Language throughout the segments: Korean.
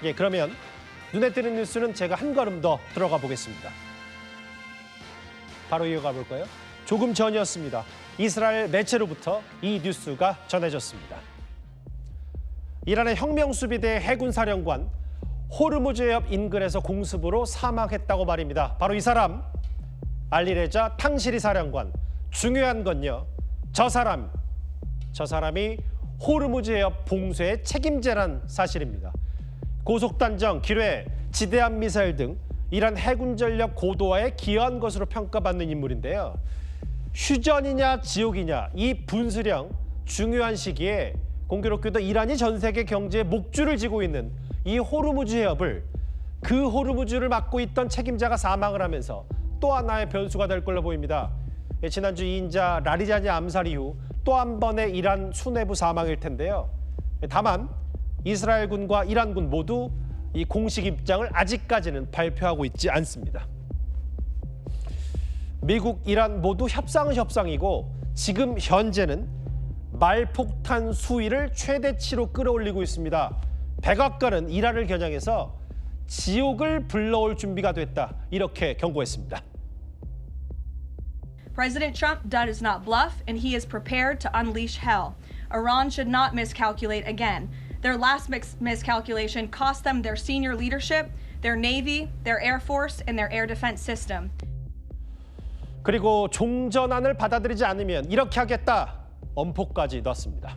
예, 그러면 눈에 띄는 뉴스는 제가 한 걸음 더 들어가 보겠습니다. 바로 이어가 볼까요? 조금 전이었습니다. 이스라엘 매체로부터 이 뉴스가 전해졌습니다. 이란의 혁명수비대 해군사령관 호르무즈 해협 인근에서 공습으로 사망했다고 말입니다. 바로 이 사람, 알리레자 탕시리 사령관. 중요한 건요, 저 사람이 호르무즈 해협 봉쇄의 책임자란 사실입니다. 고속단정, 기뢰, 지대함 미사일 등 이란 해군 전력 고도화에 기여한 것으로 평가받는 인물인데요. 휴전이냐 지옥이냐, 이 분수령 중요한 시기에 공교롭게도 이란이 전 세계 경제의 목줄을 쥐고 있는 이 호르무즈 해협을, 그 호르무즈를 맡고 있던 책임자가 사망을 하면서 또 하나의 변수가 될 걸로 보입니다. 지난주 2인자 라리자니 암살 이후 또 한 번의 이란 수뇌부 사망일 텐데요. 다만 이스라엘군과 이란군 모두 이 공식 입장을 아직까지는 발표하고 있지 않습니다. 미국, 이란 모두 협상은 협상이고 지금 현재는 말폭탄 수위를 최대치로 끌어올리고 있습니다. 백악관은 이란을 겨냥해서 지옥을 불러올 준비가 됐다, 이렇게 경고했습니다. President Trump does not bluff, and he is prepared to unleash hell. Iran should not miscalculate again. Their last miscalculation cost them their senior leadership, their Navy, their Air Force, and their air defense system. 그리고 종전안을 받아들이지 않으면 이렇게 하겠다, 엄포까지 넣었습니다.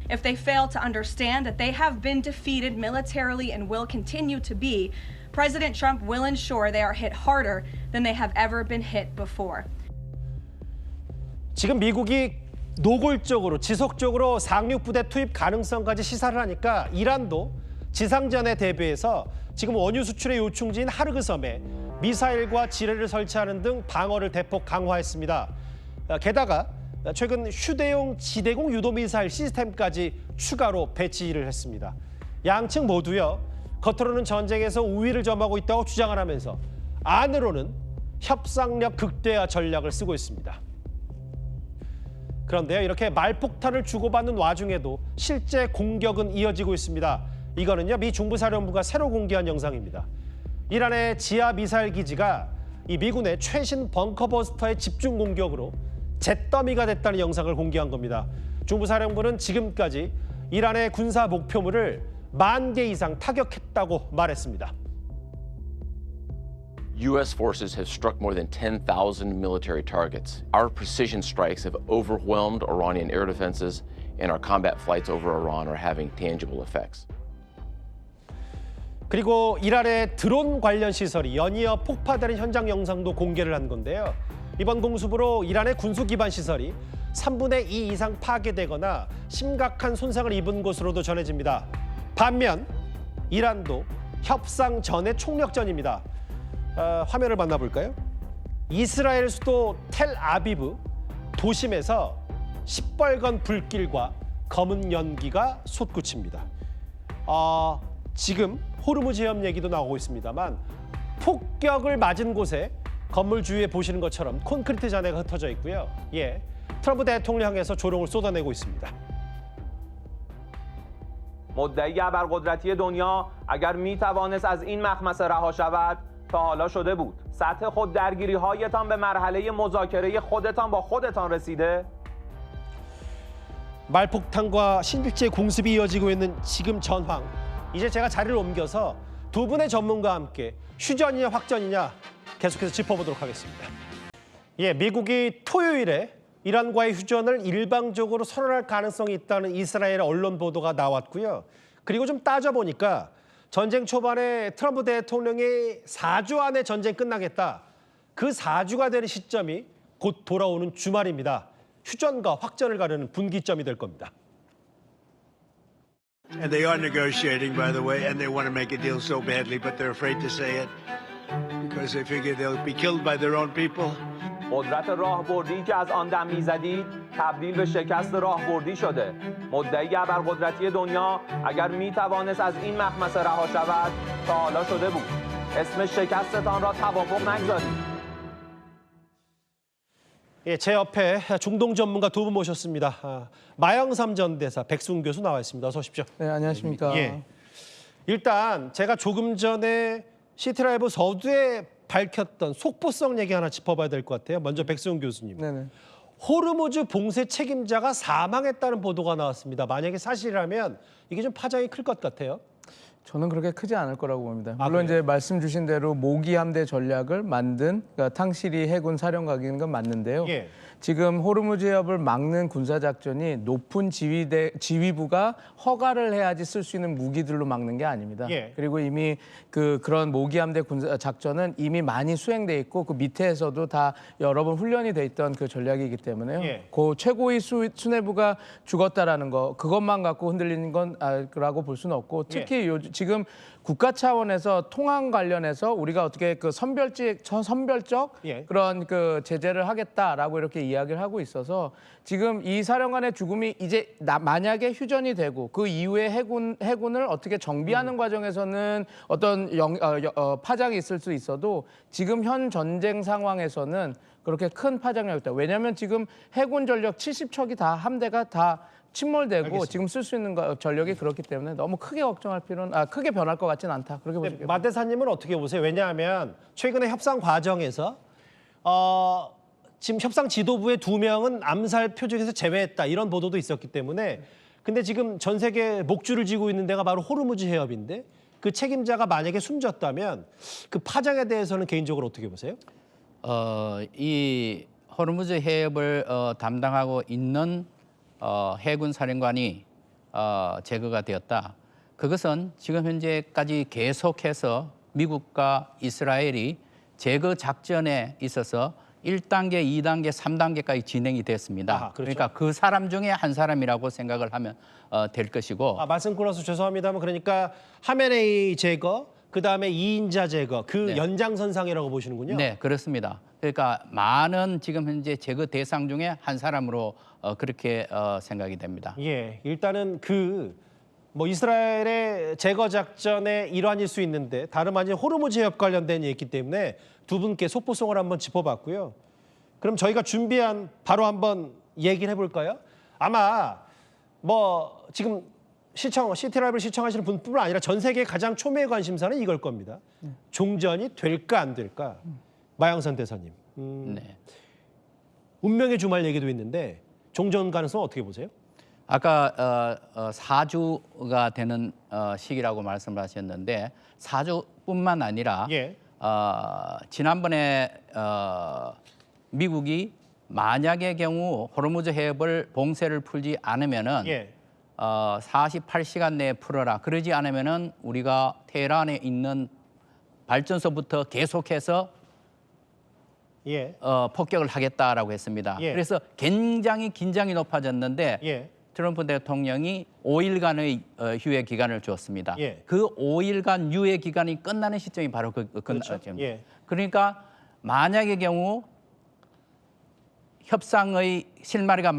If they fail to understand that they have been defeated militarily and will continue to be, President Trump will ensure they are hit harder than they have ever been hit before. 지금 미국이 노골적으로 지속적으로 상륙부대 투입 가능성까지 시사를 하니까 이란도 지상전에 대비해서 지금 원유 수출의 요충지인 하르그섬에 미사일과 지뢰를 설치하는 등 방어를 대폭 강화했습니다. 게다가 최근 휴대용 지대공 유도미사일 시스템까지 추가로 배치를 했습니다. 양측 모두요, 겉으로는 전쟁에서 우위를 점하고 있다고 주장을 하면서 안으로는 협상력 극대화 전략을 쓰고 있습니다. 그런데요, 이렇게 말폭탄을 주고받는 와중에도 실제 공격은 이어지고 있습니다. 이거는요, 미 중부사령부가 새로 공개한 영상입니다. 이란의 지하 미사일 기지가 이 미군의 최신 벙커버스터의 집중 공격으로 잿더미가 됐다는 영상을 공개한 겁니다. 중부사령부는 지금까지 이란의 군사 목표물을 10,000개 이상 타격했다고 말했습니다. U.S. forces have struck more than 10,000 military targets. Our precision strikes have overwhelmed Iranian air defenses, and our combat flights over Iran are having tangible effects. 그리고 이란의 드론 관련 시설이 연이어 폭파되는 현장 영상도 공개를 한 건데요. 이번 공습으로 이란의 군수 기반 시설이 3분의 2 이상 파괴되거나 심각한 손상을 입은 것으로도 전해집니다. 반면 이란도 협상 전의 총력전입니다. 화면을 만나볼까요? 이스라엘 수도 텔아비브 도심에서 시뻘건 불길과 검은 연기가 솟구칩니다. 지금 호르무즈 해협 얘기도 나오고 있습니다만 폭격을 맞은 곳에 건물 주위에 보시는 것처럼 콘크리트 잔해가 흩어져 있고요. 예, 트럼프 대통령 향해서 조롱을 쏟아내고 있습니다. مدعی ابرقدرتی دنیا اگر میتوانست از این مخمصه رها شود تا حالا شده بود. سطح خود درگیری هایتان به مرحله مذاکره خودتان با خودتان رسیده؟ 말폭탄과 신길지의 공습이 이어지고 있는 지금 전황. 이제 제가 자리를 옮겨서 두 분의 전문가와 함께 휴전이냐 확전이냐 계속해서 짚어보도록 하겠습니다. 예, 미국이 토요일에 이란과의 휴전을 일방적으로 선언할 가능성이 있다는 이스라엘 언론 보도가 나왔고요. 그리고 좀 따져보니까 전쟁 초반에 트럼프 대통령이 4주 안에 전쟁 끝나겠다. 그 4주가 되는 시점이 곧 돌아오는 주말입니다. 휴전과 확전을 가르는 분기점이 될 겁니다. And they are negotiating, by the way, and they want to make a deal so badly, but they're afraid to say it because they figure they'll be killed by their own people. قدرت راهبردی که از آن دم میزدید تبدیل به شکست راهبردی شده. مدعی ابرقدرتی دنیا اگر میتوانست از این مخمصه رها شود تا حالا شده بود. اسم شکستتان را توافق نگذارید. 예, 제 옆에 중동 전문가 두 분 모셨습니다. 마영삼 전 대사 백승훈 교수 나와 있습니다. 어서 오십시오. 네, 안녕하십니까. 예, 일단 제가 조금 전에 시티라이브 서두에 밝혔던 속보성 얘기 하나 짚어봐야 될 것 같아요. 먼저 백승훈 교수님. 네네. 호르무즈 봉쇄 책임자가 사망했다는 보도가 나왔습니다. 만약에 사실이라면 이게 좀 파장이 클 것 같아요. 저는 그렇게 크지 않을 거라고 봅니다. 아, 물론 그래요? 이제 말씀 주신 대로 모기 함대 전략을 만든 그러니까 탕시리 해군 사령관인 건 맞는데요. 예. 지금 호르무즈 해협을 막는 군사 작전이 높은 지휘부가 허가를 해야지 쓸 수 있는 무기들로 막는 게 아닙니다. 예. 그리고 이미 그런 모기 함대 군사 작전은 이미 많이 수행돼 있고 그 밑에서도 다 여러 번 훈련이 돼 있던 그 전략이기 때문에요. 예. 그 최고위 수뇌부가 죽었다라는 거 그것만 갖고 흔들리는 건라고 볼 수는 없고 특히 지금 국가 차원에서 통항 관련해서 우리가 어떻게 그 선별적 예. 그런 그 제재를 하겠다라고 이렇게 이야기를 하고 있어서 지금 이 사령관의 죽음이 이제 만약에 휴전이 되고 그 이후에 해군을 어떻게 정비하는 과정에서는 어떤 파장이 있을 수 있어도 지금 현 전쟁 상황에서는 그렇게 큰 파장이 없다. 왜냐하면 지금 해군 전력 70척이 다 함대가 다 침몰되고 알겠습니다. 지금 쓸 수 있는 전력이 그렇기 때문에 너무 크게 걱정할 필요는 크게 변할 것 같지는 않다. 그렇게 보시면 마 대사님은 어떻게 보세요? 왜냐하면 최근에 협상 과정에서 지금 협상 지도부의 2명은 암살 표적에서 제외했다 이런 보도도 있었기 때문에 근데 지금 전 세계 목줄을 쥐고 있는 데가 바로 호르무즈 해협인데 그 책임자가 만약에 숨졌다면 그 파장에 대해서는 개인적으로 어떻게 보세요? 이 호르무즈 해협을 담당하고 있는 해군 사령관이 제거가 되었다. 그것은 지금 현재까지 계속해서 미국과 이스라엘이 제거 작전에 있어서 1단계, 2단계, 3단계까지 진행이 됐습니다. 아하, 그렇죠. 그러니까 그 사람 중에 한 사람이라고 생각을 하면 될 것이고 말씀 끊어서 죄송합니다만 그러니까 하메네이 제거, 그다음에 2인자 제거 그 네. 연장선상이라고 보시는군요. 네, 그렇습니다. 그러니까 많은 지금 현재 제거 대상 중에 한 사람으로 그렇게 생각이 됩니다. 예, 일단은 이스라엘의 제거 작전의 일환일 수 있는데 다름 아닌 호르무즈 해협 관련된 얘기이기 때문에 두 분께 속보성을 한번 짚어봤고요. 그럼 저희가 준비한 바로 한번 얘기를 해볼까요? 아마 지금 시티라이브를 시청하시는 분뿐만 아니라 전 세계 가장 초미의 관심사는 이걸 겁니다. 종전이 될까 안 될까? 마영선 대사님. 네. 운명의 주말 얘기도 있는데 종전 가능성 어떻게 보세요? 아까 4주가 되는 시기라고 말씀을 하셨는데 4주뿐만 아니라 예. 지난번에 미국이 만약의 경우 호르무즈 해협을 봉쇄를 풀지 않으면은 예. 48시간 내에 풀어라. 그러지 않으면은 우리가 테헤란에 있는 발전소부터 계속해서 예. 폭격을 하겠다라고 했습니다. 예. 그래서 굉장히 긴장이 높아졌는데 예. 트럼프 대통령이 5일간의 휴회 기간을 주었습니다. 예. 그 5일간 유예 기간이 끝나는 시점이 바로 그렇죠. 예. 그러니까 만약의 경우 협상의 실마리가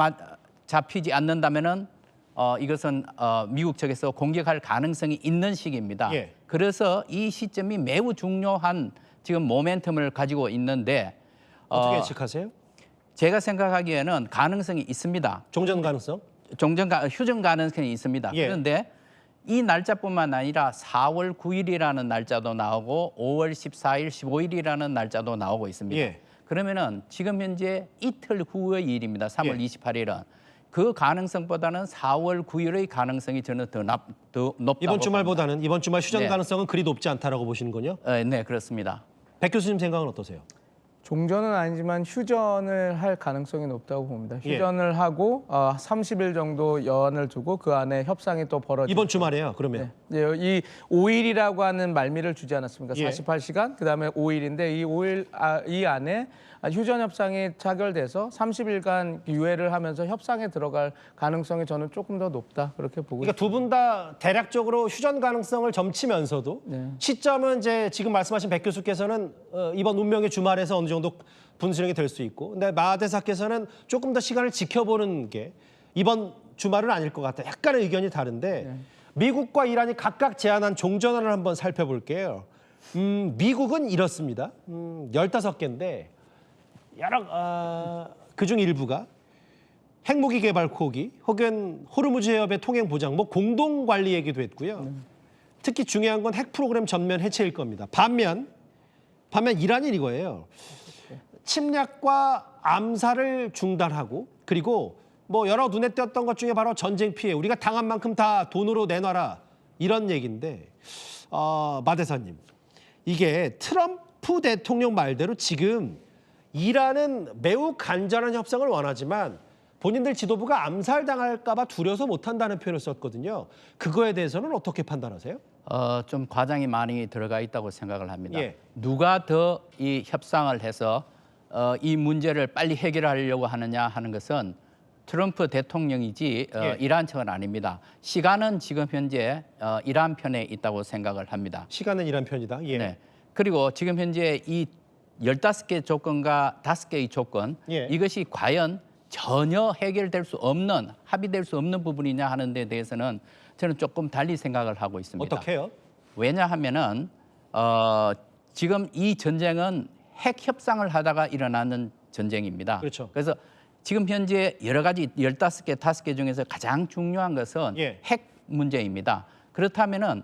잡히지 않는다면은 이것은 미국 측에서 공격할 가능성이 있는 시기입니다. 예. 그래서 이 시점이 매우 중요한 지금 모멘텀을 가지고 있는데 어떻게 예측하세요? 제가 생각하기에는 가능성이 있습니다. 종전 가능성? 휴전 가능성이 있습니다. 예. 그런데 이 날짜뿐만 아니라 4월 9일이라는 날짜도 나오고 5월 14일, 15일이라는 날짜도 나오고 있습니다. 예. 그러면은 지금 현재 이틀 후의 일입니다. 3월 예. 28일은. 그 가능성보다는 4월 9일의 가능성이 저는 더 높다고 이번 주말보다는 이번 주말 휴전 네. 가능성은 그리 높지 않다라고 보시는군요. 네, 그렇습니다. 백 교수님 생각은 어떠세요? 종전은 아니지만 휴전을 할 가능성이 높다고 봅니다. 예. 휴전을 하고 30일 정도 여한을 두고 그 안에 협상이 또 벌어지고 이번 주말에요. 그러면 이 5일이라고 하는 말미를 주지 않았습니까? 예. 48시간 그다음에 5일인데 이 5일 이 안에 휴전 협상이 차결돼서 30일간 유예를 하면서 협상에 들어갈 가능성이 저는 조금 더 높다 그렇게 보고 그러니까 두 분 다 대략적으로 휴전 가능성을 점치면서도 네. 시점은 이제 지금 말씀하신 백 교수께서는 이번 운명의 주말에서 어느 정도 분수령이 될 수 있고, 근데 마 대사께서는 조금 더 시간을 지켜보는 게 이번 주말은 아닐 것 같다. 약간의 의견이 다른데 미국과 이란이 각각 제안한 종전안을 한번 살펴볼게요. 미국은 이렇습니다. 15개인데 그중 일부가 핵무기 개발 포기 혹은 호르무즈 해협의 통행 보장, 공동 관리 얘기도 했고요. 특히 중요한 건 핵 프로그램 전면 해체일 겁니다. 반면 이란이 이거예요. 침략과 암살을 중단하고 그리고 뭐 여러 눈에 띄었던 것 중에 바로 전쟁 피해 우리가 당한 만큼 다 돈으로 내놔라 이런 얘기인데 마 대사님 이게 트럼프 대통령 말대로 지금 이란은 매우 간절한 협상을 원하지만 본인들 지도부가 암살당할까 봐 두려워서 못한다는 표현을 썼거든요. 그거에 대해서는 어떻게 판단하세요? 좀 과장이 많이 들어가 있다고 생각을 합니다. 예. 누가 더 이 협상을 해서 이 문제를 빨리 해결하려고 하느냐 하는 것은 트럼프 대통령이지 예. 이란 측은 아닙니다. 시간은 지금 현재 이란 편에 있다고 생각을 합니다. 시간은 이란 편이다. 예. 네. 그리고 지금 현재 이 15개 조건과 5개의 조건 예. 이것이 과연 전혀 해결될 수 없는 합의될 수 없는 부분이냐 하는 데 대해서는 저는 조금 달리 생각을 하고 있습니다. 어떻게 해요? 왜냐하면은 지금 이 전쟁은 핵 협상을 하다가 일어나는 전쟁입니다. 그렇죠. 그래서 지금 현재 여러 가지 15개, 5개 중에서 가장 중요한 것은 예. 핵 문제입니다. 그렇다면은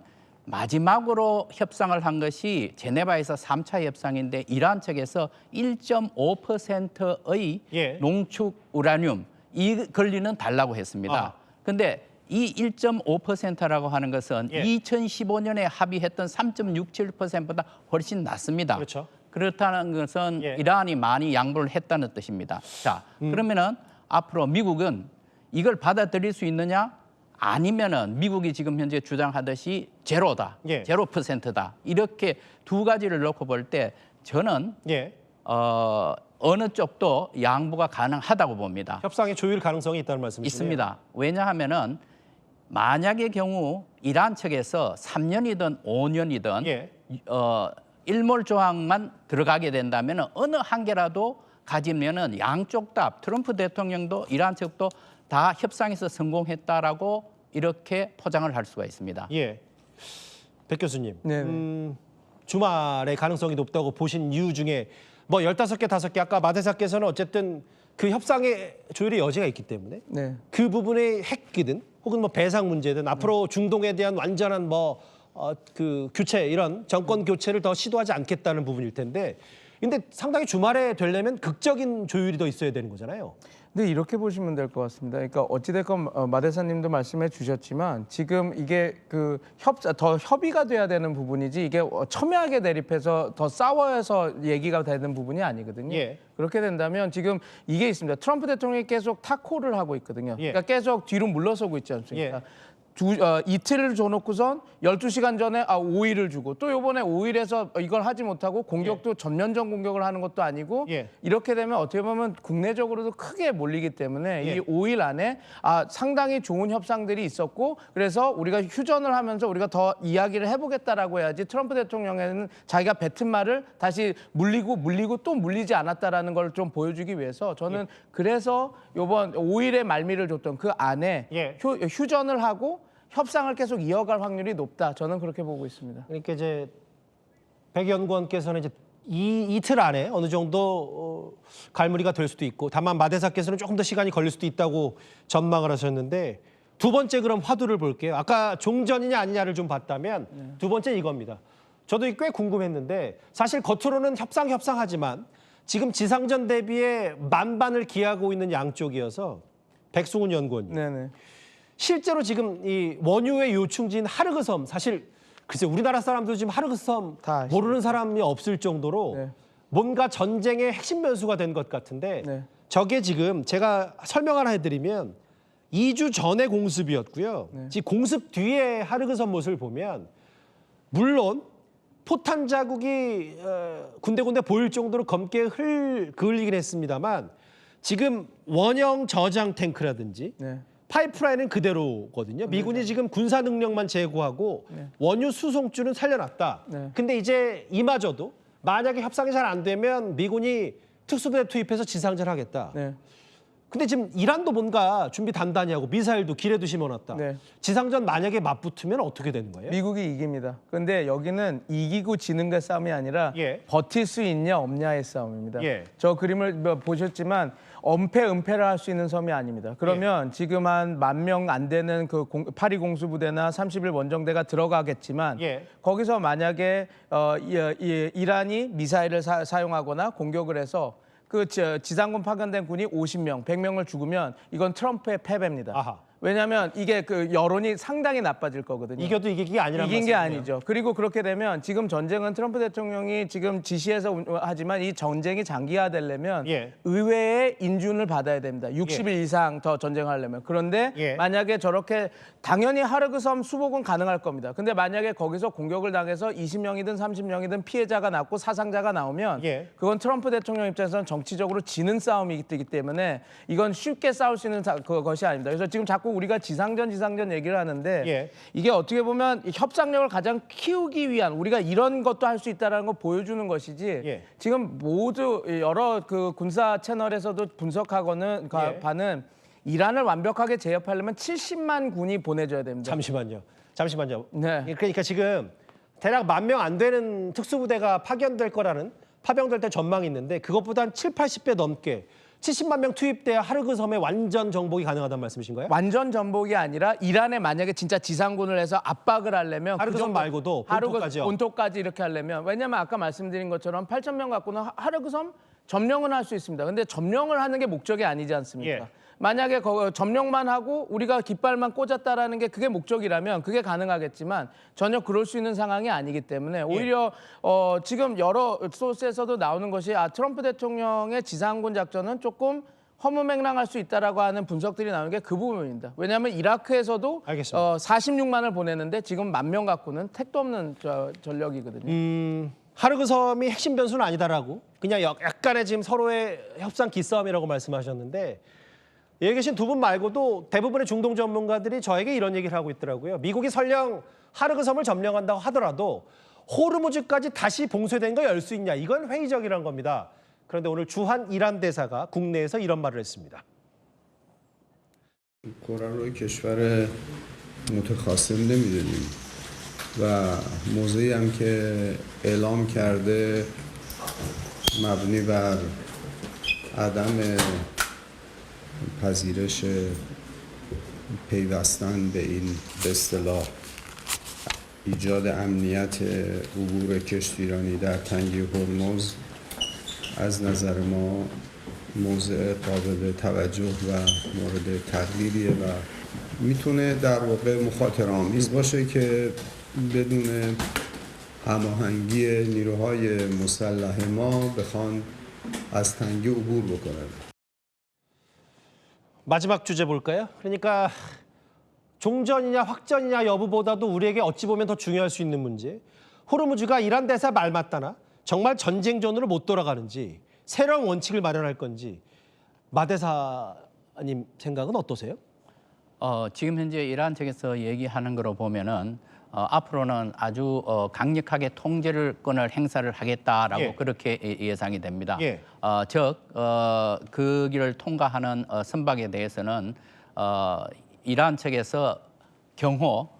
마지막으로 협상을 한 것이 제네바에서 3차 협상인데 이란 측에서 1.5%의 예. 농축 우라늄 이 권리는 달라고 했습니다. 근데 이 1.5%라고 하는 것은 예. 2015년에 합의했던 3.67%보다 훨씬 낮습니다. 그렇죠. 그렇다는 것은 예. 이란이 많이 양보를 했다는 뜻입니다. 자, 그러면은 앞으로 미국은 이걸 받아들일 수 있느냐? 아니면은 미국이 지금 현재 주장하듯이 제로다, 예. 0%다. 이렇게 두 가지를 놓고 볼 때 저는 예. 어느 쪽도 양보가 가능하다고 봅니다. 협상의 조율 가능성이 있다는 말씀이시네요. 있습니다. 왜냐하면은 만약의 경우 이란 측에서 3년이든 5년이든 예. 일몰 조항만 들어가게 된다면 어느 한 개라도 가지면은 양쪽 다 트럼프 대통령도 이란 측도 다 협상에서 성공했다라고 이렇게 포장을 할 수가 있습니다. 예. 백 교수님. 네. 주말에 가능성이 높다고 보신 이유 중에 뭐 15개, 5개 아까 마 대사께서는 어쨌든 그 협상의 조율의 여지가 있기 때문에 네. 그 부분의 핵이든 혹은 뭐 배상 문제든 앞으로 중동에 대한 완전한 그 교체 이런 정권 교체를 더 시도하지 않겠다는 부분일 텐데 근데 상당히 주말에 되려면 극적인 조율이 더 있어야 되는 거잖아요. 근데 이렇게 보시면 될 것 같습니다. 그러니까 어찌됐건 마 대사님도 말씀해 주셨지만 지금 이게 그 더 협의가 돼야 되는 부분이지 이게 첨예하게 대립해서 더 싸워서 얘기가 되는 부분이 아니거든요. 예. 그렇게 된다면 지금 이게 있습니다. 트럼프 대통령이 계속 타코를 하고 있거든요. 예. 그러니까 계속 뒤로 물러서고 있지 않습니까? 예. 이틀을 줘놓고선 12시간 전에 5일을 주고 또 요번에 5일에서 이걸 하지 못하고 공격도 전면전 공격을 하는 것도 아니고 예. 이렇게 되면 어떻게 보면 국내적으로도 크게 몰리기 때문에 예. 이 5일 안에 상당히 좋은 협상들이 있었고 그래서 우리가 휴전을 하면서 우리가 더 이야기를 해보겠다라고 해야지 트럼프 대통령에는 자기가 뱉은 말을 다시 물리고 또 물리지 않았다라는 걸 좀 보여주기 위해서 저는 그래서 요번 5일의 말미를 줬던 그 안에 예. 휴전을 하고 협상을 계속 이어갈 확률이 높다. 저는 그렇게 보고 있습니다. 그러니까 이제 백 연구원께서는 이제 이틀 안에 어느 정도 갈무리가 될 수도 있고 다만 마 대사께서는 조금 더 시간이 걸릴 수도 있다고 전망을 하셨는데 두 번째 그럼 화두를 볼게요. 아까 종전이냐 아니냐를 좀 봤다면 두 번째 이겁니다. 저도 꽤 궁금했는데 사실 겉으로는 협상하지만 지금 지상전 대비에 만반을 기하고 있는 양쪽이어서 백승훈 연구원님. 네네. 실제로 지금 이 원유의 요충지인 하르그섬 사실 글쎄 우리나라 사람도 지금 하르그섬 다 아시죠? 모르는 사람이 없을 정도로 네. 뭔가 전쟁의 핵심 변수가 된 것 같은데 네. 저게 지금 제가 설명 하나 해드리면 2주 전의 공습이었고요. 네. 지금 공습 뒤에 하르그섬 모습을 보면 물론 포탄 자국이 군데군데 보일 정도로 검게 그을리긴 했습니다만 지금 원형 저장 탱크라든지 네. 파이프라인은 그대로거든요. 미군이 지금 군사 능력만 제고하고 원유 수송줄은 살려놨다. 네. 근데 이제 이마저도 만약에 협상이 잘 안 되면 미군이 특수부대 투입해서 지상전 하겠다. 네. 근데 지금 이란도 뭔가 준비 단단히 하고 미사일도 길에도 심어놨다. 네. 지상전 만약에 맞붙으면 어떻게 되는 거예요? 미국이 이깁니다. 근데 여기는 이기고 지는 게 싸움이 아니라 예. 버틸 수 있냐 없냐의 싸움입니다. 예. 저 그림을 보셨지만 은폐를 할 수 있는 섬이 아닙니다. 그러면 지금 한 10,000명 안 되는 그 파리 공수부대나 30일 원정대가 들어가겠지만 예. 거기서 만약에 이란이 미사일을 사용하거나 공격을 해서 그 지상군 파견된 군이 50명, 100명을 죽으면 이건 트럼프의 패배입니다. 아하. 왜냐하면 이게 그 여론이 상당히 나빠질 거거든요. 이겨도 이기기가 아니란 이긴 게 말씀이네요. 아니죠. 그리고 그렇게 되면 지금 전쟁은 트럼프 대통령이 지금 지시해서 하지만 이 전쟁이 장기화되려면 예. 의회의 인준을 받아야 됩니다. 60일 이상 더 전쟁하려면. 그런데 예. 만약에 저렇게 당연히 하르그 섬 수복은 가능할 겁니다. 근데 만약에 거기서 공격을 당해서 20명이든 30명이든 피해자가 났고 사상자가 나오면 예. 그건 트럼프 대통령 입장에서는 정치적으로 지는 싸움이기 때문에 이건 쉽게 싸울 수 있는 것이 아닙니다. 그래서 지금 자꾸 우리가 지상전 얘기를 하는데 예. 이게 어떻게 보면 협상력을 가장 키우기 위한 우리가 이런 것도 할 수 있다는 걸 보여주는 것이지 예. 지금 모두 여러 그 군사 채널에서도 분석하고는 예. 바는 이란을 완벽하게 제압하려면 70만 군이 보내줘야 됩니다. 잠시만요. 네. 그러니까 지금 대략 10,000명 안 되는 특수부대가 파견될 전망이 있는데 그것보다 한 7, 80배 넘게 70만 명 투입돼야 하르그 섬의 완전 정복이 가능하다는 말씀이신가요? 완전 전복이 아니라 이란에 만약에 진짜 지상군을 해서 압박을 하려면 하르그 섬 말고도 본토까지요? 본토까지 이렇게 하려면 왜냐면 아까 말씀드린 것처럼 8,000명 갖고는 하르그 섬 점령은 할 수 있습니다. 근데 점령을 하는 게 목적이 아니지 않습니까? 예. 만약에 점령만 하고 우리가 깃발만 꽂았다라는 게 그게 목적이라면 그게 가능하겠지만 전혀 그럴 수 있는 상황이 아니기 때문에 오히려 지금 여러 소스에서도 나오는 것이 트럼프 대통령의 지상군 작전은 조금 허무맹랑할 수 있다라고 하는 분석들이 나오는 게 그 부분입니다. 왜냐하면 이라크에서도 알겠습니다. 46만을 보내는데 지금 10,000명 갖고는 택도 없는 전력이거든요. 하르그 섬이 핵심 변수는 아니다라고 그냥 약간의 지금 서로의 협상 기싸움이라고 말씀하셨는데 여기 계신 두 분 말고도 대부분의 중동 전문가들이 저에게 이런 얘기를 하고 있더라고요. 미국이 설령 하르그 섬을 점령한다고 하더라도 호르무즈까지 다시 봉쇄된 거 열 수 있냐. 이건 회의적이란 겁니다. 그런데 오늘 주한 이란 대사가 국내에서 이런 말을 했습니다. کره رو کشور متخاصم نمیدونیم و موضعی هم که اعلام کرده مبنی بر عدم پذیرش پیوستن به این به اصطلاح ایجاد امنیت عبور کشتیرانی در تنگه هرمز از نظر ما موضع قابل توجه و مورد تقلیلیه و میتونه در واقع مخاطره آمیز باشه که بدون هماهنگی نیروهای مسلح ما بخوان از تنگه عبور بکنن. 마지막 주제 볼까요? 그러니까 종전이냐 확전이냐 여부보다도 우리에게 어찌 보면 더 중요할 수 있는 문제. 호르무즈가 이란 대사 말 맞다나 정말 전쟁존으로 못 돌아가는지 새로운 원칙을 마련할 건지 마 대사님 생각은 어떠세요? 지금 현재 이란 측에서 얘기하는 거로 보면은 앞으로는 아주 강력하게 통제권을 행사를 하겠다라고 예. 그렇게 예상이 됩니다. 예. 그 길을 통과하는 선박에 대해서는 이란 측에서 경호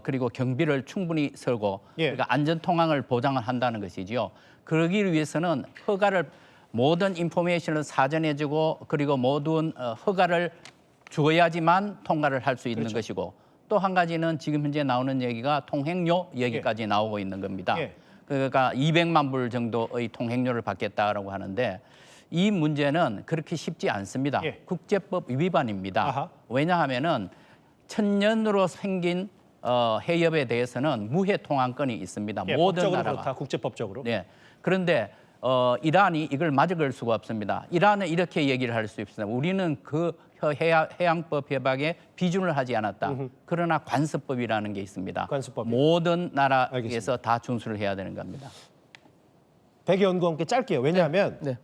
그리고 경비를 충분히 설고 예. 그러니까 안전 통항을 보장을 한다는 것이지요. 그러기 위해서는 모든 인포메이션을 사전에 주고 그리고 모든 허가를 주어야지만 통과를 할 수 있는 그렇죠. 것이고 또 한 가지는 지금 현재 나오는 얘기가 통행료 얘기까지 나오고 있는 겁니다. 예. 그러니까 200만 불 정도의 통행료를 받겠다라고 하는데 이 문제는 그렇게 쉽지 않습니다. 예. 국제법 위반입니다. 아하. 왜냐하면은 천년으로 생긴 해협에 대해서는 무해 통항권이 있습니다. 예, 모든 법적으로 나라가. 그렇다. 국제법적으로. 네. 그런데 이란이 이걸 맞아갈 수가 없습니다. 이란은 이렇게 얘기를 할 수 있습니다. 우리는 그 해양법 협약에 비준을 하지 않았다. 그러나 관습법이라는 게 있습니다. 관습법이요. 모든 나라에서 알겠습니다. 다 준수를 해야 되는 겁니다. 백연구와 함께 짧게요. 왜냐하면 네.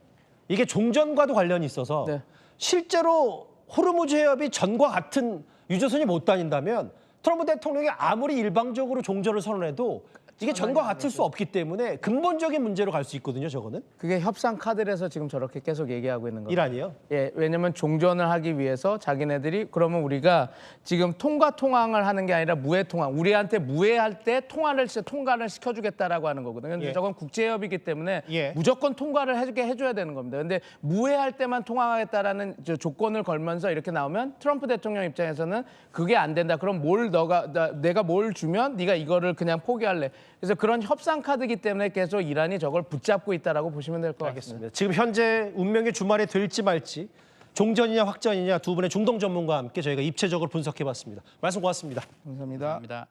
이게 종전과도 관련이 있어서 네. 실제로 호르무즈 해협이 전과 같은 유조선이 못 다닌다면 트럼프 대통령이 아무리 일방적으로 종전을 선언해도 이게 전과 같을 수 없기 때문에 근본적인 문제로 갈 수 있거든요, 저거는. 그게 협상 카드라서 지금 저렇게 계속 얘기하고 있는 거예요. 이란이요? 예, 왜냐면 종전을 하기 위해서 자기네들이 그러면 우리가 지금 통화를 하는 게 아니라 무해 통화. 우리한테 무해할 때 통화를 시켜주겠다라고 하는 거거든요. 근데 예. 저건 국제협이기 때문에 예. 무조건 통과를 해줘야 되는 겁니다. 근데 무해할 때만 통화하겠다라는 조건을 걸면서 이렇게 나오면 트럼프 대통령 입장에서는 그게 안 된다. 그럼 내가 뭘 주면 네가 이거를 그냥 포기할래. 그래서 그런 협상 카드이기 때문에 계속 이란이 저걸 붙잡고 있다라고 보시면 될 것 같습니다. 알겠습니다. 지금 현재 운명의 주말에 될지 말지 종전이냐 확전이냐 두 분의 중동 전문가와 함께 저희가 입체적으로 분석해봤습니다. 말씀 고맙습니다. 감사합니다. 감사합니다.